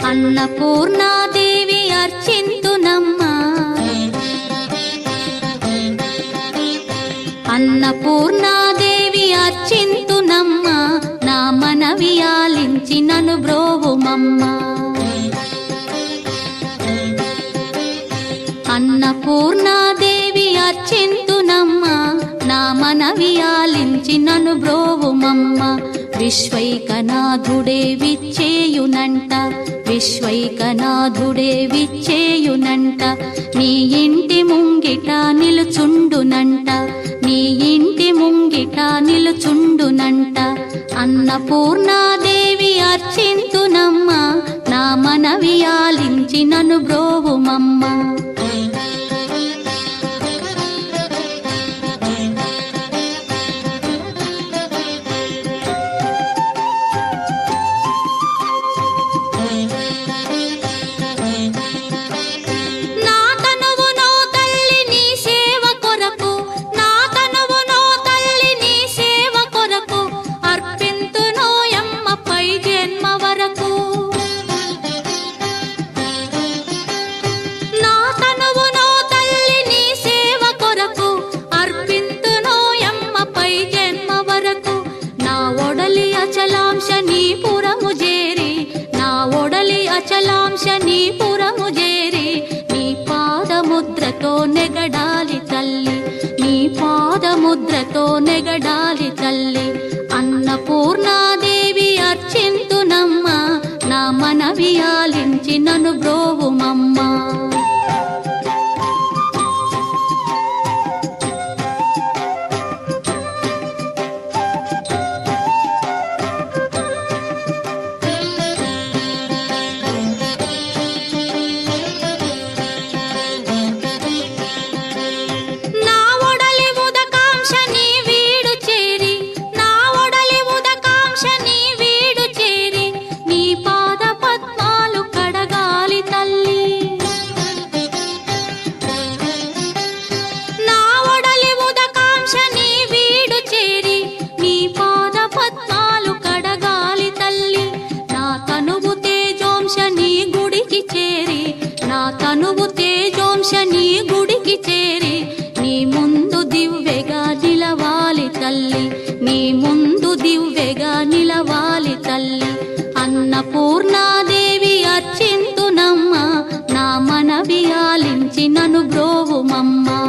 అన్నపూర్ణాదేవి అర్చింతునమ్మా, అన్నపూర్ణాదేవి అర్చింతునమ్మా, నా మనవి ఆలించి నన్ను బ్రోవుమమ్మా. అన్నపూర్ణాదేవి అర్చింతునమ్మా, నా మనవి ఆలించి నన్ను బ్రోవుమమ్మా. విశ్వైకనాథుడే విచ్చేయునంట, విశ్వైకనాథుడే విచ్చేయునంట, నీ ఇంటి ముంగిట నిలుచుండునంట, నీ ఇంటి ముంగిట నిలుచుండునంట. అన్నపూర్ణాదేవి అర్చింతునమ్మా, నా మనవి ఆలించి నన్ను బ్రోవుమమ్మా. అచలాంశ నీ పురము చేరి, నీ పాదముద్రతో నెగడాలి తల్లి, నీ పాదముద్రతో నెగడాలి తల్లి. అన్నపూర్ణాదేవి అర్చింతునమ్మా, నా మనవి ఆలించి నన్ను బ్రోవుమమ్మా. తనువు తేజోంశ నీ గుడికి చేరి, నీ ముందు దివ్వెగా నిలవాలి తల్లి, నీ ముందు దివ్వెగా నిలవాలి తల్లి. అన్నపూర్ణాదేవి అర్చింతునమ్మా, నా మనవి ఆలించి నన్ను బ్రోవుమమ్మా.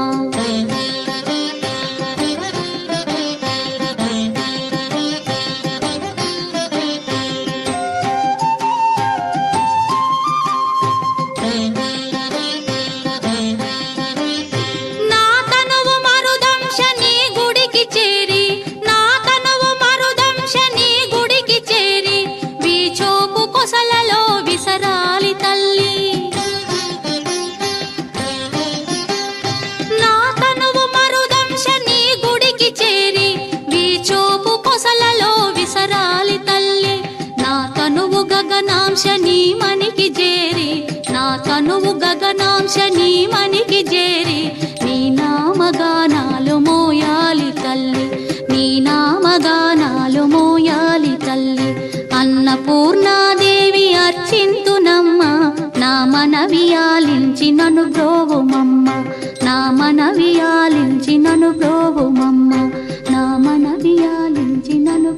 గగనాంశ నీ మనికి చేరి, నా తనువు గగనాంశ నీ మనికి చేరి, నీ నామగానాలు మోయాలి తల్లి, నీ నామగానాలు మోయాలి తల్లి. అన్నపూర్ణాదేవి అర్చింతునమ్మా, నా మనవి ఆలించి నన్ను బ్రోవుమమ్మా, నా మనవి ఆలించి నన్ను బ్రోవుమమ్మా, నా మనవి ఆలించి నన్ను